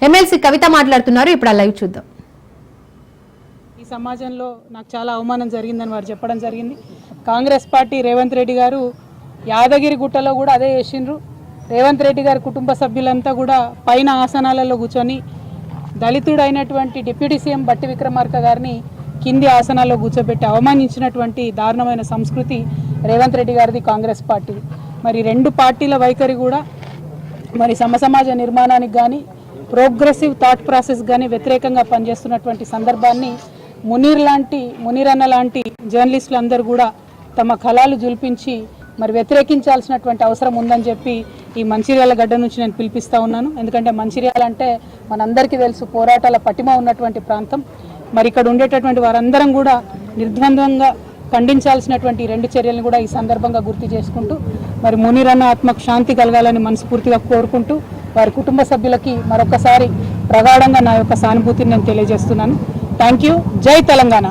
MLC కవిత మాట్లాడుతున్నారు. ఇప్పుడు ఆ లైవ్ చూద్దాం. ఈ సమాజంలో నాకు చాలా అవమానం జరిగిందని వారు చెప్పడం జరిగింది. కాంగ్రెస్ పార్టీ రేవంత్ రెడ్డి గారు యాదగిరి గుట్టలో కూడా అదే చేసిండ్రు. రేవంత్ రెడ్డి గారి కుటుంబ సభ్యులంతా కూడా పైన ఆసనాలలో కూర్చొని దళితుడైనటువంటి డిప్యూటీ సీఎం బట్టి విక్రమార్క గారిని కింది ఆసనాల్లో కూర్చోబెట్టి అవమానించినటువంటి దారుణమైన సంస్కృతి రేవంత్ రెడ్డి గారిది, కాంగ్రెస్ పార్టీ. మరి రెండు పార్టీల వైఖరి కూడా మరి సమసమాజ నిర్మాణానికి కానీ ప్రోగ్రెసివ్ థాట్ ప్రాసెస్ కానీ వ్యతిరేకంగా పనిచేస్తున్నటువంటి సందర్భాన్ని మునీర్ అన్న లాంటి జర్నలిస్టులు అందరూ కూడా తమ కళాలు జుల్పించి మరి వ్యతిరేకించాల్సినటువంటి అవసరం ఉందని చెప్పి ఈ మంచిర్యాల గడ్డ నుంచి నేను పిలిపిస్తూ ఉన్నాను. ఎందుకంటే మంచిర్యాల అంటే మనందరికీ తెలుసు, పోరాటాల పటిమ ఉన్నటువంటి ప్రాంతం. మరి ఇక్కడ ఉండేటటువంటి వారందరం కూడా నిర్ద్వంద్వంగా ఖండించాల్సినటువంటి రెండు చర్యలను కూడా ఈ సందర్భంగా గుర్తు చేసుకుంటూ మరి మునీర్ అన్న ఆత్మకు శాంతి కలగాలని మనస్ఫూర్తిగా కోరుకుంటూ వారి కుటుంబ సభ్యులకి మరొకసారి ప్రగాఢంగా నా యొక్క సానుభూతిని నేను తెలియజేస్తున్నాను. Thank you. జై తెలంగాణ.